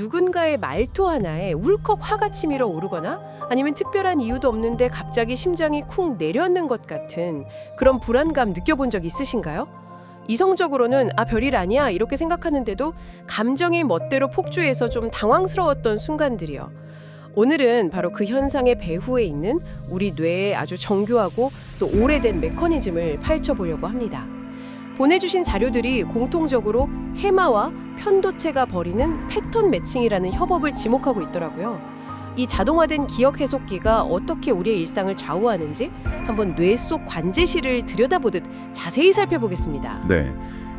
누군가의 말투 하나에 울컥 화가 치밀어 오르거나 아니면 특별한 이유도 없는데 갑자기 심장이 쿵 내려앉는 것 같은 그런 불안감 느껴본 적 있으신가요? 이성적으로는 별일 아니야 이렇게 생각하는데도 감정이 멋대로 폭주해서 좀 당황스러웠던 순간들이요. 오늘은 바로 그 현상의 배후에 있는 우리 뇌의 아주 정교하고 또 오래된 메커니즘을 파헤쳐 보려고 합니다. 보내주신 자료들이 공통적으로 해마와 편도체가 벌이는 패턴 매칭이라는 협업을 지목하고 있더라고요. 이 자동화된 기억 해석기가 어떻게 우리의 일상을 좌우하는지 한번 뇌 속 관제실을 들여다보듯 자세히 살펴보겠습니다. 네,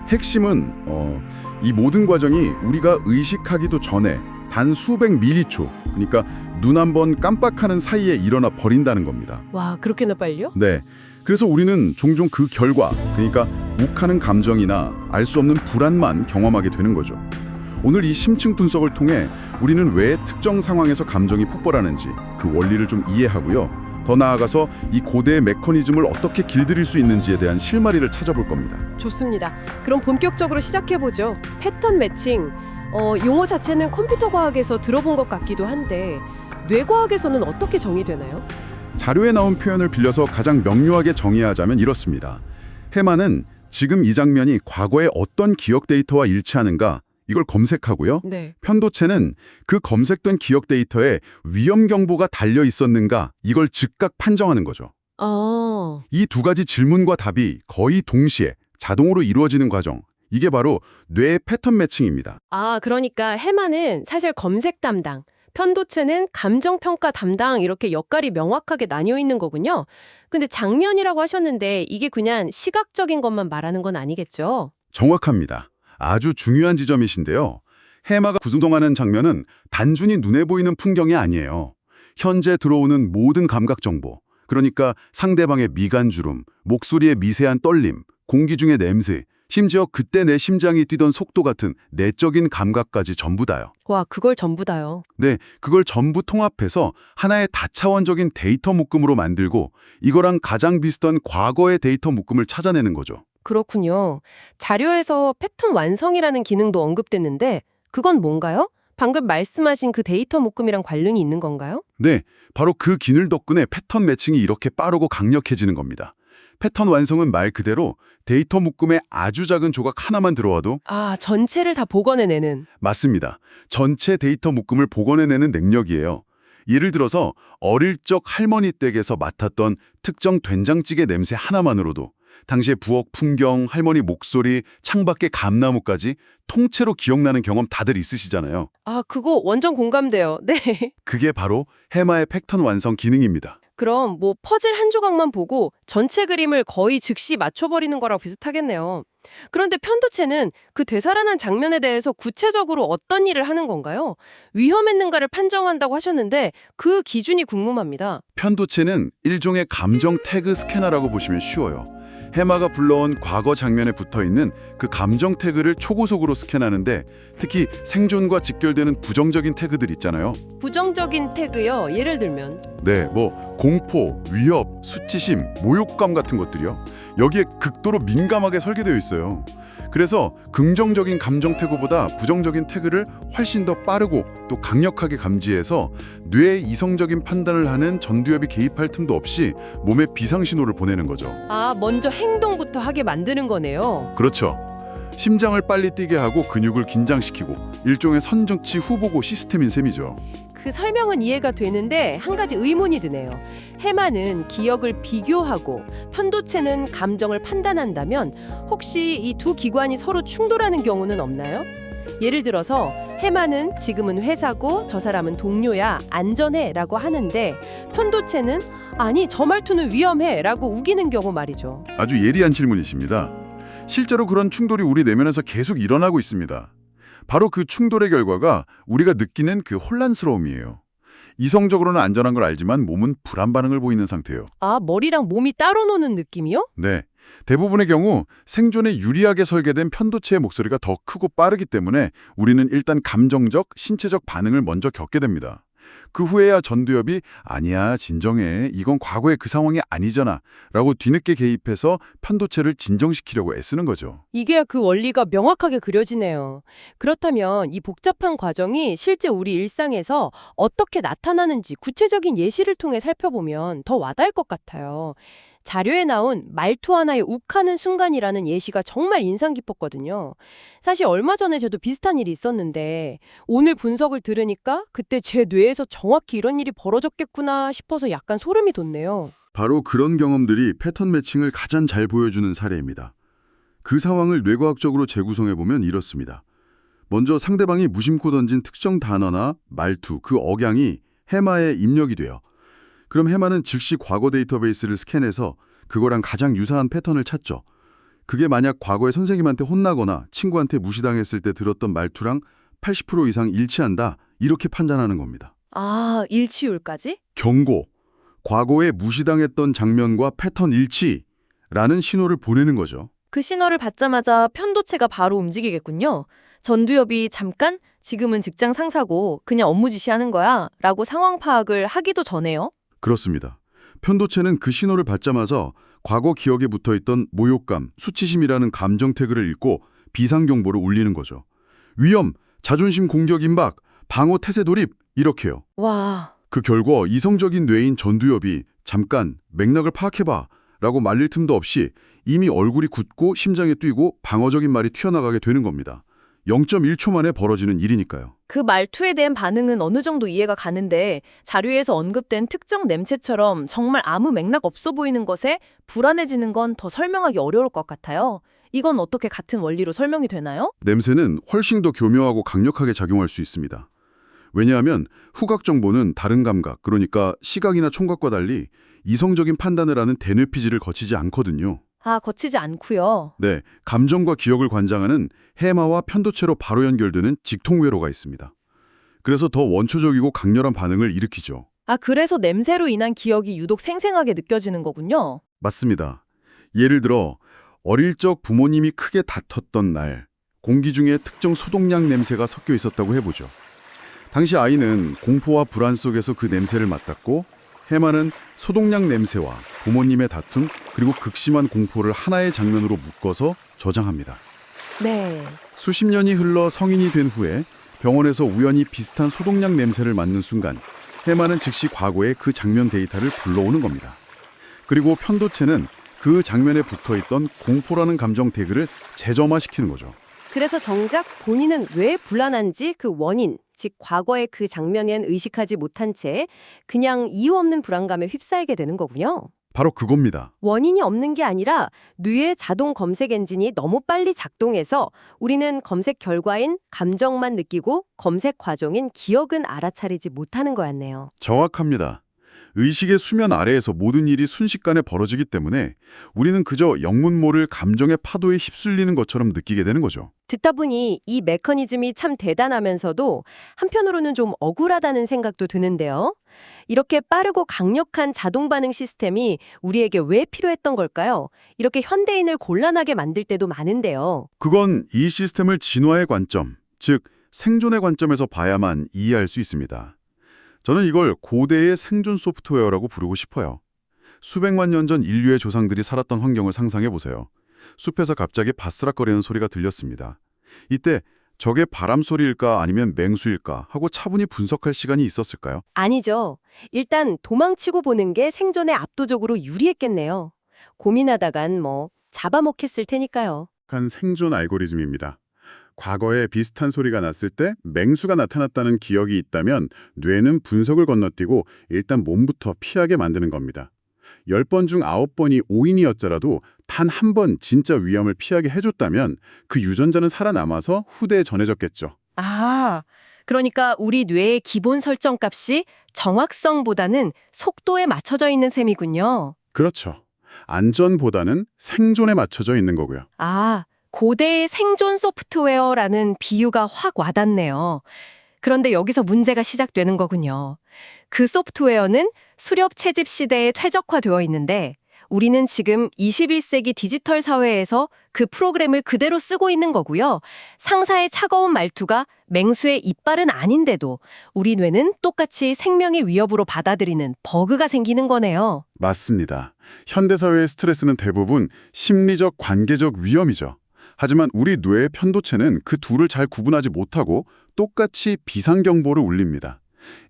핵심은 이 모든 과정이 우리가 의식하기도 전에 단 수백 밀리초, 그러니까 눈 한 번 깜빡하는 사이에 일어나 버린다는 겁니다. 와, 그렇게나 빨리요? 네, 그래서 우리는 종종 그 결과, 그러니까 욱하는 감정이나 알 수 없는 불안만 경험하게 되는 거죠. 오늘 이 심층 분석을 통해 우리는 왜 특정 상황에서 감정이 폭발하는지 그 원리를 좀 이해하고요. 더 나아가서 이 고대의 메커니즘을 어떻게 길들일 수 있는지에 대한 실마리를 찾아볼 겁니다. 좋습니다. 그럼 본격적으로 시작해보죠. 패턴 매칭. 용어 자체는 컴퓨터 과학에서 들어본 것 같기도 한데 뇌과학에서는 어떻게 정의되나요? 자료에 나온 표현을 빌려서 가장 명료하게 정의하자면 이렇습니다. 해마는 지금 이 장면이 과거의 어떤 기억 데이터와 일치하는가 이걸 검색하고요. 네. 편도체는 그 검색된 기억 데이터에 위험 경보가 달려 있었는가 이걸 즉각 판정하는 거죠. 이 두 가지 질문과 답이 거의 동시에 자동으로 이루어지는 과정. 이게 바로 뇌의 패턴 매칭입니다. 그러니까 해마는 사실 검색 담당, 편도체는 감정 평가 담당 이렇게 역할이 명확하게 나뉘어 있는 거군요. 근데 장면이라고 하셨는데 이게 그냥 시각적인 것만 말하는 건 아니겠죠? 정확합니다. 아주 중요한 지점이신데요. 해마가 구성하는 장면은 단순히 눈에 보이는 풍경이 아니에요. 현재 들어오는 모든 감각 정보, 그러니까 상대방의 미간주름, 목소리의 미세한 떨림, 공기 중의 냄새, 심지어 그때 내 심장이 뛰던 속도 같은 내적인 감각까지 전부 다요. 와, 그걸 전부 다요. 네, 그걸 전부 통합해서 하나의 다차원적인 데이터 묶음으로 만들고 이거랑 가장 비슷한 과거의 데이터 묶음을 찾아내는 거죠. 그렇군요. 자료에서 패턴 완성이라는 기능도 언급됐는데 그건 뭔가요? 방금 말씀하신 그 데이터 묶음이랑 관련이 있는 건가요? 네, 바로 그 기능 덕분에 패턴 매칭이 이렇게 빠르고 강력해지는 겁니다. 패턴 완성은 말 그대로 데이터 묶음에 아주 작은 조각 하나만 들어와도 전체를 다 복원해내는. 맞습니다. 전체 데이터 묶음을 복원해내는 능력이에요. 예를 들어서 어릴 적 할머니 댁에서 맡았던 특정 된장찌개 냄새 하나만으로도 당시의 부엌 풍경, 할머니 목소리, 창밖의 감나무까지 통째로 기억나는 경험 다들 있으시잖아요. 그거 완전 공감돼요. 네. 그게 바로 해마의 패턴 완성 기능입니다. 그럼 퍼즐 한 조각만 보고 전체 그림을 거의 즉시 맞춰버리는 거랑 비슷하겠네요. 그런데 편도체는 그 되살아난 장면에 대해서 구체적으로 어떤 일을 하는 건가요? 위험했는가를 판정한다고 하셨는데 그 기준이 궁금합니다. 편도체는 일종의 감정 태그 스캐너라고 보시면 쉬워요. 해마가 불러온 과거 장면에 붙어있는 그 감정 태그를 초고속으로 스캔하는데 특히 생존과 직결되는 부정적인 태그들 있잖아요. 부정적인 태그요? 예를 들면? 네, 공포, 위협, 수치심, 모욕감 같은 것들이요. 여기에 극도로 민감하게 설계되어 있어요. 그래서 긍정적인 감정 태그보다 부정적인 태그를 훨씬 더 빠르고 또 강력하게 감지해서 뇌의 이성적인 판단을 하는 전두엽이 개입할 틈도 없이 몸에 비상신호를 보내는 거죠. 먼저 행동부터 하게 만드는 거네요. 그렇죠. 심장을 빨리 뛰게 하고 근육을 긴장시키고 일종의 선정치 후보고 시스템인 셈이죠. 그 설명은 이해가 되는데 한 가지 의문이 드네요. 해마는 기억을 비교하고 편도체는 감정을 판단한다면 혹시 이 두 기관이 서로 충돌하는 경우는 없나요? 예를 들어서 해마는 지금은 회사고 저 사람은 동료야, 안전해 라고 하는데 편도체는 아니 저 말투는 위험해 라고 우기는 경우 말이죠. 아주 예리한 질문이십니다. 실제로 그런 충돌이 우리 내면에서 계속 일어나고 있습니다. 바로 그 충돌의 결과가 우리가 느끼는 그 혼란스러움이에요. 이성적으로는 안전한 걸 알지만 몸은 불안 반응을 보이는 상태예요. 머리랑 몸이 따로 노는 느낌이요? 네. 대부분의 경우 생존에 유리하게 설계된 편도체의 목소리가 더 크고 빠르기 때문에 우리는 일단 감정적, 신체적 반응을 먼저 겪게 됩니다. 그 후에야 전두엽이 아니야, 진정해. 이건 과거의 그 상황이 아니잖아. 라고 뒤늦게 개입해서 편도체를 진정시키려고 애쓰는 거죠. 이게 그 원리가 명확하게 그려지네요. 그렇다면 이 복잡한 과정이 실제 우리 일상에서 어떻게 나타나는지 구체적인 예시를 통해 살펴보면 더 와닿을 것 같아요. 자료에 나온 말투 하나에 욱하는 순간이라는 예시가 정말 인상 깊었거든요. 사실 얼마 전에 저도 비슷한 일이 있었는데 오늘 분석을 들으니까 그때 제 뇌에서 정확히 이런 일이 벌어졌겠구나 싶어서 약간 소름이 돋네요. 바로 그런 경험들이 패턴 매칭을 가장 잘 보여주는 사례입니다. 그 상황을 뇌과학적으로 재구성해보면 이렇습니다. 먼저 상대방이 무심코 던진 특정 단어나 말투, 그 억양이 해마에 입력이 돼요. 그럼 해마는 즉시 과거 데이터베이스를 스캔해서 그거랑 가장 유사한 패턴을 찾죠. 그게 만약 과거에 선생님한테 혼나거나 친구한테 무시당했을 때 들었던 말투랑 80% 이상 일치한다, 이렇게 판단하는 겁니다. 아, 일치율까지? 경고, 과거에 무시당했던 장면과 패턴 일치라는 신호를 보내는 거죠. 그 신호를 받자마자 편도체가 바로 움직이겠군요. 전두엽이 잠깐 지금은 직장 상사고 그냥 업무 지시하는 거야 라고 상황 파악을 하기도 전에요. 그렇습니다. 편도체는 그 신호를 받자마자 과거 기억에 붙어있던 모욕감, 수치심이라는 감정 태그를 읽고 비상경보를 울리는 거죠. 위험, 자존심 공격 임박, 방어 태세 돌입, 이렇게요. 와, 그 결과 이성적인 뇌인 전두엽이 잠깐 맥락을 파악해봐 라고 말릴 틈도 없이 이미 얼굴이 굳고 심장이 뛰고 방어적인 말이 튀어나가게 되는 겁니다. 0.1초 만에 벌어지는 일이니까요. 그 말투에 대한 반응은 어느 정도 이해가 가는데 자료에서 언급된 특정 냄새처럼 정말 아무 맥락 없어 보이는 것에 불안해지는 건 더 설명하기 어려울 것 같아요. 이건 어떻게 같은 원리로 설명이 되나요? 냄새는 훨씬 더 교묘하고 강력하게 작용할 수 있습니다. 왜냐하면 후각 정보는 다른 감각, 그러니까 시각이나 촉각과 달리 이성적인 판단을 하는 대뇌피질을 거치지 않거든요. 아, 거치지 않고요. 네, 감정과 기억을 관장하는 해마와 편도체로 바로 연결되는 직통회로가 있습니다. 그래서 더 원초적이고 강렬한 반응을 일으키죠. 아, 그래서 냄새로 인한 기억이 유독 생생하게 느껴지는 거군요. 맞습니다. 예를 들어 어릴 적 부모님이 크게 다퉜던 날, 공기 중에 특정 소독약 냄새가 섞여 있었다고 해보죠. 당시 아이는 공포와 불안 속에서 그 냄새를 맡았고, 해마는 소독약 냄새와 부모님의 다툼 그리고 극심한 공포를 하나의 장면으로 묶어서 저장합니다. 네. 수십 년이 흘러 성인이 된 후에 병원에서 우연히 비슷한 소독약 냄새를 맡는 순간 해마는 즉시 과거의 그 장면 데이터를 불러오는 겁니다. 그리고 편도체는 그 장면에 붙어있던 공포라는 감정 태그를 재점화시키는 거죠. 그래서 정작 본인은 왜 불안한지 그 원인, 즉 과거의 그 장면엔 의식하지 못한 채 그냥 이유 없는 불안감에 휩싸이게 되는 거군요. 바로 그겁니다. 원인이 없는 게 아니라 뇌의 자동 검색 엔진이 너무 빨리 작동해서 우리는 검색 결과인 감정만 느끼고 검색 과정인 기억은 알아차리지 못하는 거였네요. 정확합니다. 의식의 수면 아래에서 모든 일이 순식간에 벌어지기 때문에 우리는 그저 영문 모를 감정의 파도에 휩쓸리는 것처럼 느끼게 되는 거죠. 듣다 보니 이 메커니즘이 참 대단하면서도 한편으로는 좀 억울하다는 생각도 드는데요. 이렇게 빠르고 강력한 자동 반응 시스템이 우리에게 왜 필요했던 걸까요? 이렇게 현대인을 곤란하게 만들 때도 많은데요. 그건 이 시스템을 진화의 관점, 즉 생존의 관점에서 봐야만 이해할 수 있습니다. 저는 이걸 고대의 생존 소프트웨어라고 부르고 싶어요. 수백만 년 전 인류의 조상들이 살았던 환경을 상상해 보세요. 숲에서 갑자기 바스락거리는 소리가 들렸습니다. 이때 저게 바람 소리일까 아니면 맹수일까 하고 차분히 분석할 시간이 있었을까요? 아니죠. 일단 도망치고 보는 게 생존에 압도적으로 유리했겠네요. 고민하다간 잡아먹혔을 테니까요. 한 생존 알고리즘입니다. 과거에 비슷한 소리가 났을 때 맹수가 나타났다는 기억이 있다면 뇌는 분석을 건너뛰고 일단 몸부터 피하게 만드는 겁니다. 10번 중 9번이 오인이었더라도 단 한 번 진짜 위험을 피하게 해줬다면 그 유전자는 살아남아서 후대에 전해졌겠죠. 아, 그러니까 우리 뇌의 기본 설정 값이 정확성보다는 속도에 맞춰져 있는 셈이군요. 그렇죠. 안전보다는 생존에 맞춰져 있는 거고요. 아, 고대의 생존 소프트웨어라는 비유가 확 와닿네요. 그런데 여기서 문제가 시작되는 거군요. 그 소프트웨어는 수렵 채집 시대에 퇴적화되어 있는데 우리는 지금 21세기 디지털 사회에서 그 프로그램을 그대로 쓰고 있는 거고요. 상사의 차가운 말투가 맹수의 이빨은 아닌데도 우리 뇌는 똑같이 생명의 위협으로 받아들이는 버그가 생기는 거네요. 맞습니다. 현대사회의 스트레스는 대부분 심리적, 관계적 위험이죠. 하지만 우리 뇌의 편도체는 그 둘을 잘 구분하지 못하고 똑같이 비상경보를 울립니다.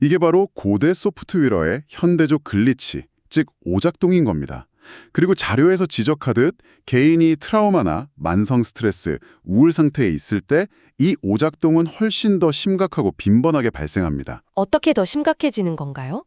이게 바로 고대 소프트웨어의 현대적 글리치, 즉 오작동인 겁니다. 그리고 자료에서 지적하듯 개인이 트라우마나 만성 스트레스, 우울 상태에 있을 때 이 오작동은 훨씬 더 심각하고 빈번하게 발생합니다. 어떻게 더 심각해지는 건가요?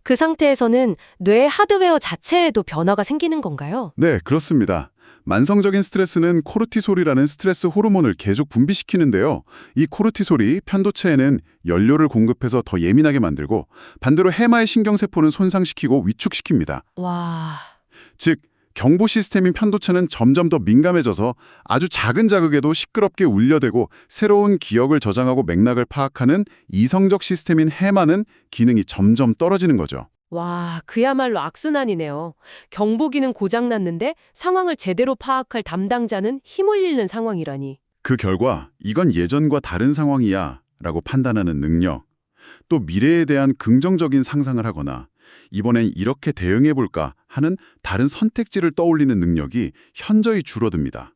그 상태에서는 뇌 하드웨어 자체에도 변화가 생기는 건가요? 네, 그렇습니다. 만성적인 스트레스는 코르티솔이라는 스트레스 호르몬을 계속 분비시키는데요. 이 코르티솔이 편도체에는 연료를 공급해서 더 예민하게 만들고 반대로 해마의 신경세포는 손상시키고 위축시킵니다. 와, 즉, 경보 시스템인 편도체는 점점 더 민감해져서 아주 작은 자극에도 시끄럽게 울려대고 새로운 기억을 저장하고 맥락을 파악하는 이성적 시스템인 해마는 기능이 점점 떨어지는 거죠. 와, 그야말로 악순환이네요. 경보기는 고장났는데 상황을 제대로 파악할 담당자는 힘을 잃는 상황이라니. 그 결과 이건 예전과 다른 상황이야 라고 판단하는 능력, 또 미래에 대한 긍정적인 상상을 하거나 이번엔 이렇게 대응해볼까 하는 다른 선택지를 떠올리는 능력이 현저히 줄어듭니다.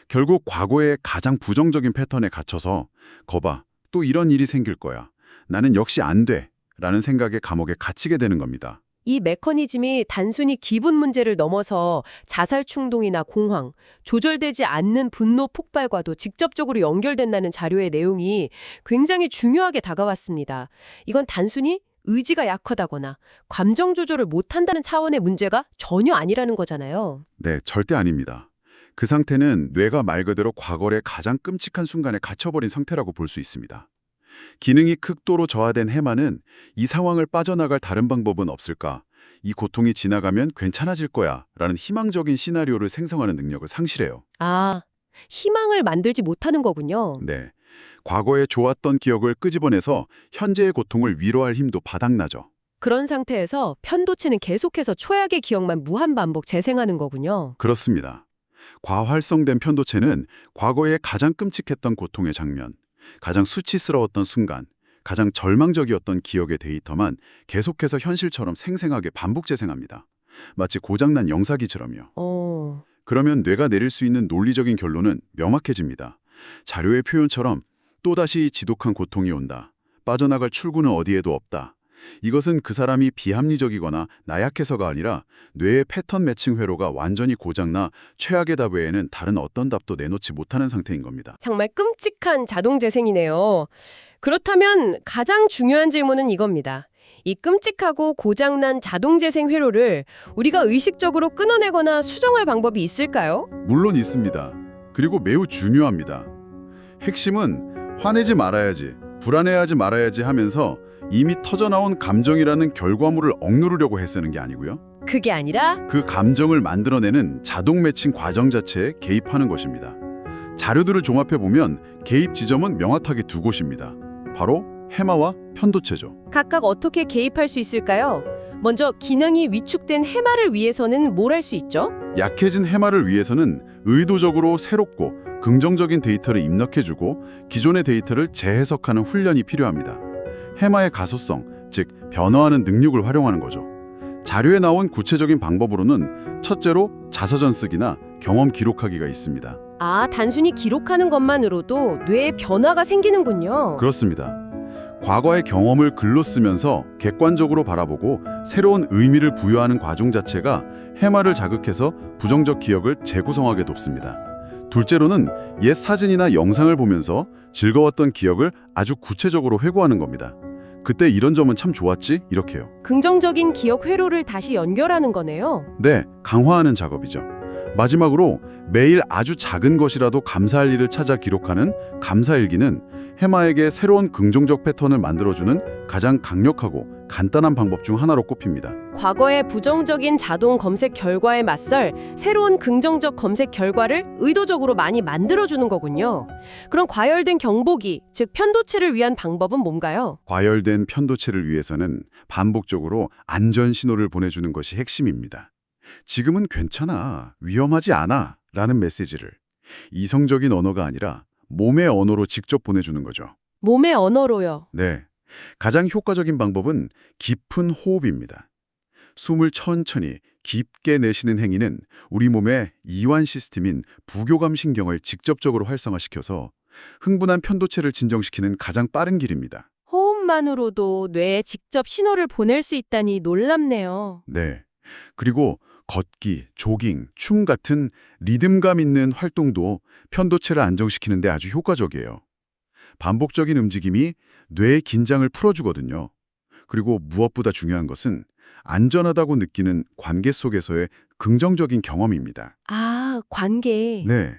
결국 과거의 가장 부정적인 패턴에 갇혀서 거봐, 또 이런 일이 생길 거야. 나는 역시 안 돼. 라는 생각에 감옥에 갇히게 되는 겁니다. 이 메커니즘이 단순히 기분 문제를 넘어서 자살 충동이나 공황, 조절되지 않는 분노 폭발과도 직접적으로 연결된다는 자료의 내용이 굉장히 중요하게 다가왔습니다. 이건 단순히 의지가 약하다거나 감정 조절을 못한다는 차원의 문제가 전혀 아니라는 거잖아요. 네, 절대 아닙니다. 그 상태는 뇌가 말 그대로 과거의 가장 끔찍한 순간에 갇혀버린 상태라고 볼 수 있습니다. 기능이 극도로 저하된 해마는 이 상황을 빠져나갈 다른 방법은 없을까? 이 고통이 지나가면 괜찮아질 거야 라는 희망적인 시나리오를 생성하는 능력을 상실해요. 아, 희망을 만들지 못하는 거군요. 네, 과거에 좋았던 기억을 끄집어내서 현재의 고통을 위로할 힘도 바닥나죠. 그런 상태에서 편도체는 계속해서 최악의 기억만 무한반복 재생하는 거군요. 그렇습니다. 과활성된 편도체는 과거에 가장 끔찍했던 고통의 장면, 가장 수치스러웠던 순간, 가장 절망적이었던 기억의 데이터만 계속해서 현실처럼 생생하게 반복 재생합니다. 마치 고장난 영사기처럼요. 그러면 뇌가 내릴 수 있는 논리적인 결론은 명확해집니다. 자료의 표현처럼 또다시 지독한 고통이 온다. 빠져나갈 출구는 어디에도 없다. 이것은 그 사람이 비합리적이거나 나약해서가 아니라 뇌의 패턴 매칭 회로가 완전히 고장나 최악의 답 외에는 다른 어떤 답도 내놓지 못하는 상태인 겁니다. 정말 끔찍한 자동 재생이네요. 그렇다면 가장 중요한 질문은 이겁니다. 이 끔찍하고 고장난 자동 재생 회로를 우리가 의식적으로 끊어내거나 수정할 방법이 있을까요? 물론 있습니다. 그리고 매우 중요합니다. 핵심은 화내지 말아야지, 불안해하지 말아야지 하면서 이미 터져나온 감정이라는 결과물을 억누르려고 애쓰는 게 아니고요. 그게 아니라 그 감정을 만들어내는 자동 매칭 과정 자체에 개입하는 것입니다. 자료들을 종합해보면 개입 지점은 명확하게 두 곳입니다. 바로 해마와 편도체죠. 각각 어떻게 개입할 수 있을까요? 먼저 기능이 위축된 해마를 위해서는 뭘 할 수 있죠? 약해진 해마를 위해서는 의도적으로 새롭고 긍정적인 데이터를 입력해주고 기존의 데이터를 재해석하는 훈련이 필요합니다. 해마의 가소성, 즉 변화하는 능력을 활용하는 거죠. 자료에 나온 구체적인 방법으로는 첫째로 자서전 쓰기나 경험 기록하기가 있습니다. 아, 단순히 기록하는 것만으로도 뇌에 변화가 생기는군요. 그렇습니다. 과거의 경험을 글로 쓰면서 객관적으로 바라보고 새로운 의미를 부여하는 과정 자체가 해마를 자극해서 부정적 기억을 재구성하게 돕습니다. 둘째로는 옛 사진이나 영상을 보면서 즐거웠던 기억을 아주 구체적으로 회고하는 겁니다. 그때 이런 점은 참 좋았지? 이렇게요. 긍정적인 기억 회로를 다시 연결하는 거네요. 네, 강화하는 작업이죠. 마지막으로 매일 아주 작은 것이라도 감사할 일을 찾아 기록하는 감사일기는 해마에게 새로운 긍정적 패턴을 만들어주는 가장 강력하고 간단한 방법 중 하나로 꼽힙니다. 과거의 부정적인 자동 검색 결과에 맞설 새로운 긍정적 검색 결과를 의도적으로 많이 만들어주는 거군요. 그럼 과열된 경보기, 즉 편도체를 위한 방법은 뭔가요? 과열된 편도체를 위해서는 반복적으로 안전 신호를 보내주는 것이 핵심입니다. 지금은 괜찮아, 위험하지 않아 라는 메시지를 이성적인 언어가 아니라 몸의 언어로 직접 보내주는 거죠. 몸의 언어로요. 네. 가장 효과적인 방법은 깊은 호흡입니다. 숨을 천천히 깊게 내쉬는 행위는 우리 몸의 이완 시스템인 부교감 신경을 직접적으로 활성화시켜서 흥분한 편도체를 진정시키는 가장 빠른 길입니다. 호흡만으로도 뇌에 직접 신호를 보낼 수 있다니 놀랍네요. 네. 그리고 걷기, 조깅, 춤 같은 리듬감 있는 활동도 편도체를 안정시키는 데 아주 효과적이에요. 반복적인 움직임이 뇌의 긴장을 풀어주거든요. 그리고 무엇보다 중요한 것은 안전하다고 느끼는 관계 속에서의 긍정적인 경험입니다. 아, 관계. 네.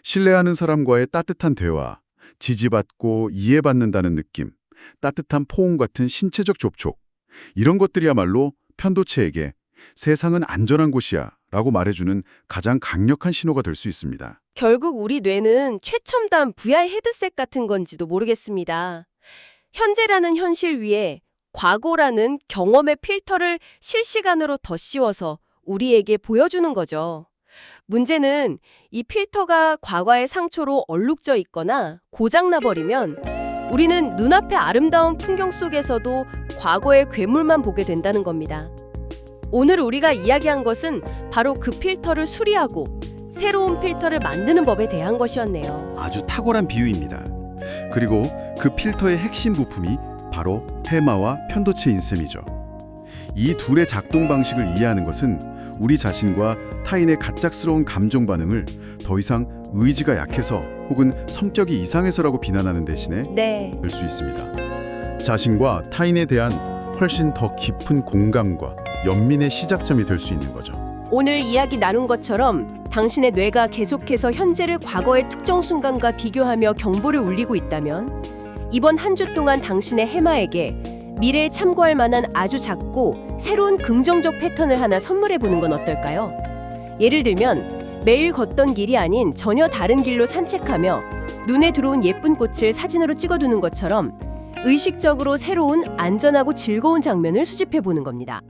신뢰하는 사람과의 따뜻한 대화, 지지받고 이해받는다는 느낌, 따뜻한 포옹 같은 신체적 접촉, 이런 것들이야말로 편도체에게 세상은 안전한 곳이야 라고 말해주는 가장 강력한 신호가 될 수 있습니다. 결국 우리 뇌는 최첨단 VR 헤드셋 같은 건지도 모르겠습니다. 현재라는 현실 위에 과거라는 경험의 필터를 실시간으로 덧씌워서 우리에게 보여주는 거죠. 문제는 이 필터가 과거의 상처로 얼룩져 있거나 고장나 버리면 우리는 눈앞의 아름다운 풍경 속에서도 과거의 괴물만 보게 된다는 겁니다. 오늘 우리가 이야기한 것은 바로 그 필터를 수리하고 새로운 필터를 만드는 법에 대한 것이었네요. 아주 탁월한 비유입니다. 그리고 그 필터의 핵심 부품이 바로 해마와 편도체인 셈이죠. 이 둘의 작동 방식을 이해하는 것은 우리 자신과 타인의 갑작스러운 감정 반응을 더 이상 의지가 약해서 혹은 성격이 이상해서라고 비난하는 대신에 될 수 있습니다. 자신과 타인에 대한 훨씬 더 깊은 공감과 연민의 시작점이 될 수 있는 거죠. 오늘 이야기 나눈 것처럼 당신의 뇌가 계속해서 현재를 과거의 특정 순간과 비교하며 경보를 울리고 있다면 이번 한 주 동안 당신의 해마에게 미래에 참고할 만한 아주 작고 새로운 긍정적 패턴을 하나 선물해 보는 건 어떨까요? 예를 들면 매일 걷던 길이 아닌 전혀 다른 길로 산책하며 눈에 들어온 예쁜 꽃을 사진으로 찍어두는 것처럼 의식적으로 새로운 안전하고 즐거운 장면을 수집해 보는 겁니다.